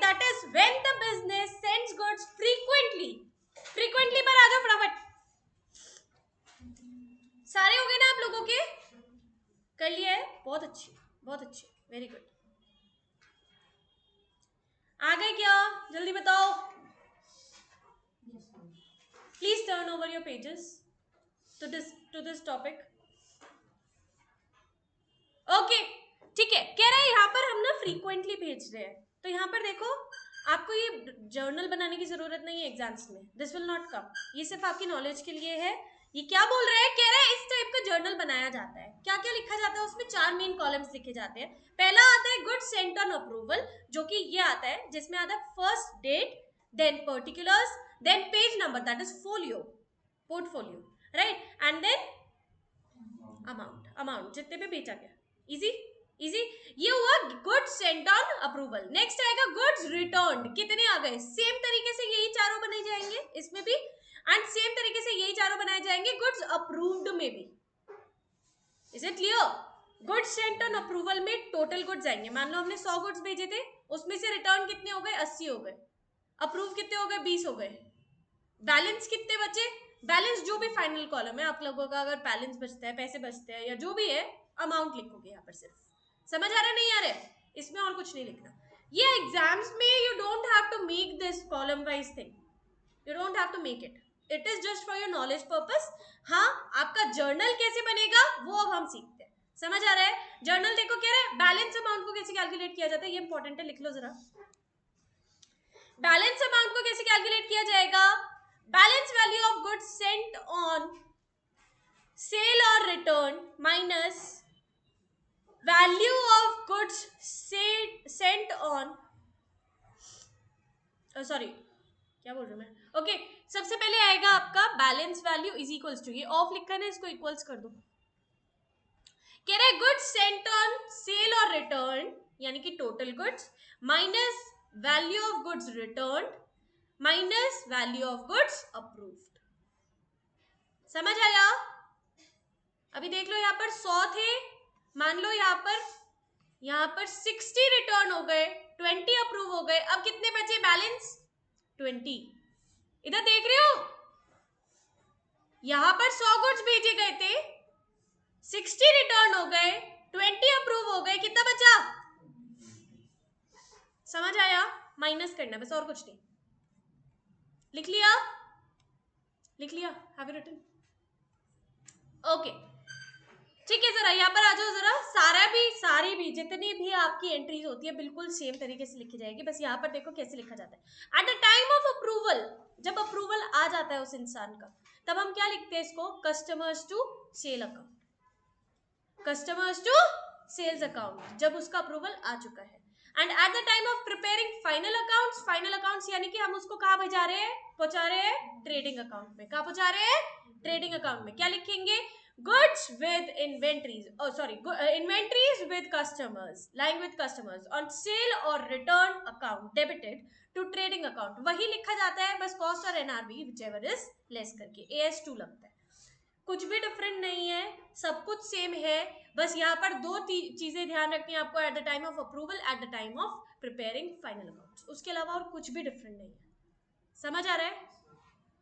that is when the business sends goods frequently. frequently पर आ जाओ फटाफट. सारे हो गए ना आप लोगों के? कर लिया है? बहुत अच्छी, बहुत अच्छी, वेरी गुड. आ गए क्या? जल्दी बताओ. Please turn over your pages to this topic. Okay, ठीक है. कह रहा है यहाँ पर हम ना फ्रीक्वेंटली भेज रहे हैं, तो यहाँ पर देखो आपको ये जर्नल बनाने की जरूरत नहीं है एग्जाम्स में. This will not come. ये सिर्फ आपकी नॉलेज के लिए है. ये क्या बोल रहे हैं? कह रहे हैं इस टाइप का जर्नल बनाया जाता है. क्या क्या लिखा जाता है उसमें? 4 मेन कॉलम्स लिखे जाते हैं. पहला आता है गुड सेंट ऑन अप्रूवल, जो कि ये आता है जिसमें आता है first date, then particulars, then page number, that is folio, portfolio, right, and then amount जितने पे बेचा गया. Easy easy. ये हुआ goods sent on approval. Next आएगा गुड्स रिटर्न्ड. कितने आ गए? सेम तरीके से यही चारों बनाए जाएंगे इसमें भी, एंड सेम तरीके से यही चारों बनाए जाएंगे गुड्स अप्रूव्ड में भी. Is it clear? Goods sent on approval में टोटल गुड्स आएंगे. मान लो हमने 100 गुड्स भेजे थे, उसमें से रिटर्न कितने हो गए? 80 हो गए. अप्रूव कितने हो गए? 20 हो गए. बैलेंस कितने बचे? बैलेंस जो भी फाइनल कॉलम है आप लोगों का, अगर बैलेंस बचता है, पैसे बचते हैं या जो भी है, अमाउंट लिखोगे यहाँ पर. सिर्फ समझ आ रहा है? नहीं आ रहा है? इसमें और कुछ नहीं लिखना. ये एग्जाम्स में you don't have to make this column wise thing. You don't have to make it. It is just for your knowledge purpose. हाँ, आपका जर्नल कैसे बनेगा वो अब हम सीखते हैं. समझ आ रहा है? जर्नल देखो कह रहे हैं बैलेंस अमाउंट को कैसे कैलकुलेट किया जाता है. ये इंपॉर्टेंट है, लिख लो जरा. बैलेंस अमाउंट को कैसे कैलकुलेट किया जाएगा? Balance value of goods sent on sale और return minus value of goods sent on, sorry क्या बोल रहा हूं मैं? ओके, सबसे पहले आएगा आपका balance value is equals to, ये ऑफ लिखा है ना, इसको इक्वल्स कर दो. कह रहे गुड्स सेंट ऑन सेल और रिटर्न यानी कि total goods minus value of goods return minus value of goods approved. समझ आया? अभी देख लो यहाँ पर 100 थे, मान लो यहाँ पर 60 रिटर्न हो गए, 20 अप्रूव हो गए. अब कितने बचे बैलेंस? 20. इधर देख रहे हो? यहाँ पर 100 गुड्स भेजे गए थे, 60 रिटर्न हो गए, 20 अप्रूव हो गए. कितना बचा? समझ आया? माइनस करना बस, और कुछ नहीं. लिख लिया? लिख लिया? Have you written? ओके, ठीक है. जरा यहाँ पर आ जाओ जरा. सारी भी जितनी भी आपकी एंट्रीज होती है बिल्कुल सेम तरीके से लिखी जाएगी. बस यहाँ पर देखो कैसे लिखा जाता है. Eight the time of approval, जब अप्रूवल आ जाता है उस इंसान का, तब हम क्या लिखते हैं इसको? Customers to sale account. Customers to sales account, जब उसका अप्रूवल आ चुका है. And at the time of preparing final accounts यानी कि हम उसको कहाँ पहुंचा रहे हैं? ट्रेडिंग अकाउंट में. कहाँ पहुंचा रहे हैं? ट्रेडिंग अकाउंट में. क्या लिखेंगे? goods with inventories, inventories with customers, lying with customers on sale or return account debited to trading account. वही लिखा जाता है, बस cost और NRV whichever is less करके AS2 लगता है. कुछ भी डिफरेंट नहीं है, सब कुछ सेम है. बस यहाँ पर दो चीजें ध्यान रखनी है आपको, eight the time of approval, eight the time of preparing final accounts. उसके अलावा और कुछ भी डिफरेंट नहीं है. समझ आ रहा है?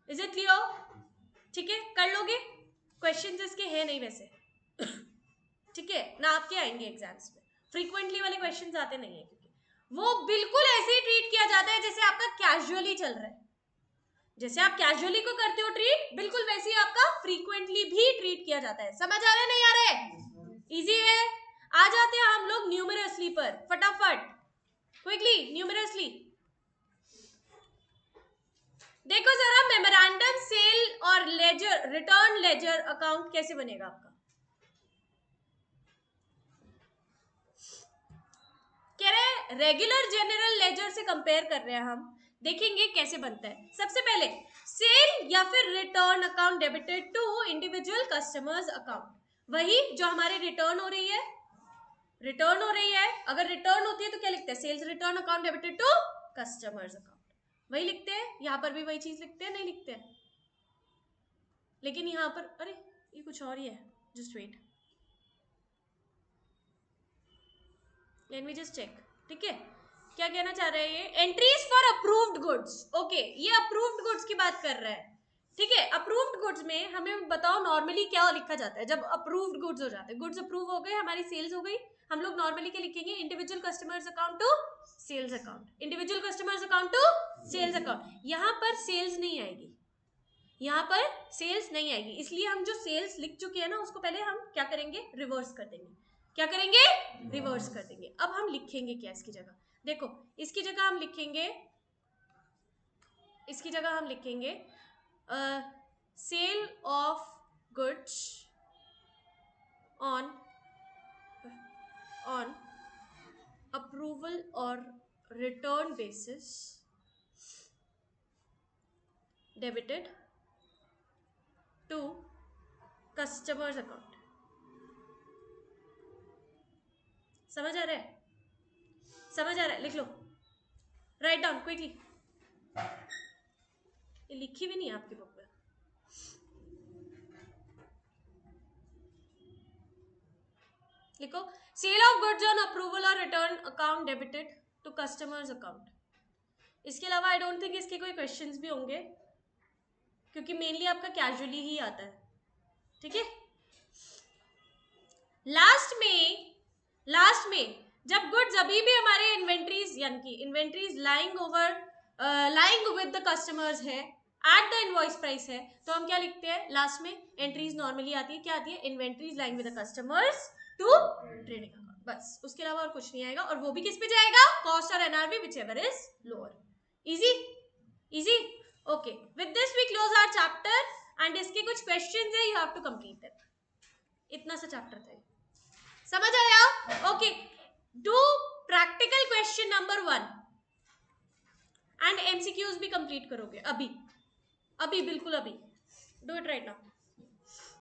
Is it clear? ठीक है, कर लोगे? क्वेश्चंस इसके हैं नहीं वैसे. ठीक है ना, आपके आएंगे एग्जाम्स में. फ्रीक्वेंटली वाले क्वेश्चंस आते नहीं है, क्योंकि वो बिल्कुल ऐसे ही ट्रीट किया जाता है जैसे आपका कैजुअली चल रहा है. जैसे आप कैजुअली को करते हो ट्रीट, बिल्कुल वैसे ही आपका फ्रीक्वेंटली भी ट्रीट किया जाता है. समझ आ रहा है? नहीं आ रहा है? इजी है. आ जाते हैं हम लोग न्यूमरसली पर, फटाफट क्विकली. न्यूमरसली देखो जरा, मेमोरेंडम सेल और लेजर रिटर्न लेजर अकाउंट कैसे बनेगा आपका? कह रहे हैं रेगुलर जनरल लेजर से कंपेयर कर रहे हैं हम. देखेंगे कैसे बनता है. सबसे पहले सेल या फिर return account debited to individual customers account. वही जो हमारी रिटर्न हो रही है. अगर रिटर्न होती है तो क्या लिखते हैं? Sales return account debited to customers account. वही लिखते हैं. यहाँ पर भी वही चीज लिखते हैं? नहीं लिखते हैं. लेकिन यहाँ पर अरे ये कुछ और ही है. Just wait, let me just check. ठीक है, क्या कहना चाह रहे हैं ये? Entries for approved goods. Okay, ये अप्रूव्ड गुड्स की बात कर रहा है, ठीक है। अप्रूव्ड गुड्स में हमें बताओ नॉर्मली क्या लिखा जाता है जब अप्रूव्ड गुड्स हो जाते हैं? गुड्स अप्रूव हो गए, हमारी सेल्स हो गई, हम लोग नॉर्मली क्या लिखेंगे? Individual customers account to sales account, individual customers account to sales account. यहाँ पर सेल्स नहीं आएगी, यहाँ पर सेल्स नहीं आएगी, इसलिए हम जो सेल्स लिख चुके हैं ना उसको पहले हम क्या करेंगे? रिवर्स कर देंगे। क्या करेंगे? रिवर्स कर देंगे। अब हम लिखेंगे क्या इसकी जगह? देखो, इसकी जगह हम लिखेंगे, इसकी जगह हम लिखेंगे sale of goods on approval और return basis debited to customers account. समझ आ रहा है? समझ आ रहा है? लिख लो, राइट डाउन क्विकली। ये लिखी भी नहीं है आपकी बुक में। लिखो, sale of goods on approval और return account debited to customers account. इसके अलावा आई डोंट थिंक इसके कोई क्वेश्चंस भी होंगे, क्योंकि मेनली आपका कैजुअली ही आता है, ठीक है। लास्ट में जब गुड्स अभी भी हमारे इन्वेंट्रीज यानी कि inventories lying with the customers है, एट द इनवॉइस प्राइस है, तो हम क्या लिखते हैं? लास्ट में एंट्रीज नॉर्मली आती है, क्या आती है? Inventories lying with the customers to trading account, बस। उसके अलावा और कुछ नहीं आएगा, और वो भी किस पे जाएगा? कॉस्ट और NRV, whichever is lower. Easy easy. Okay, with this we close our chapter and इसके कुछ क्वेश्चंस है, you have to complete that. इतना सा चैप्टर था, समझ आया? Okay, do practical question number 1 and MCQs भी कंप्लीट करोगे अभी, बिल्कुल अभी। Do it right now.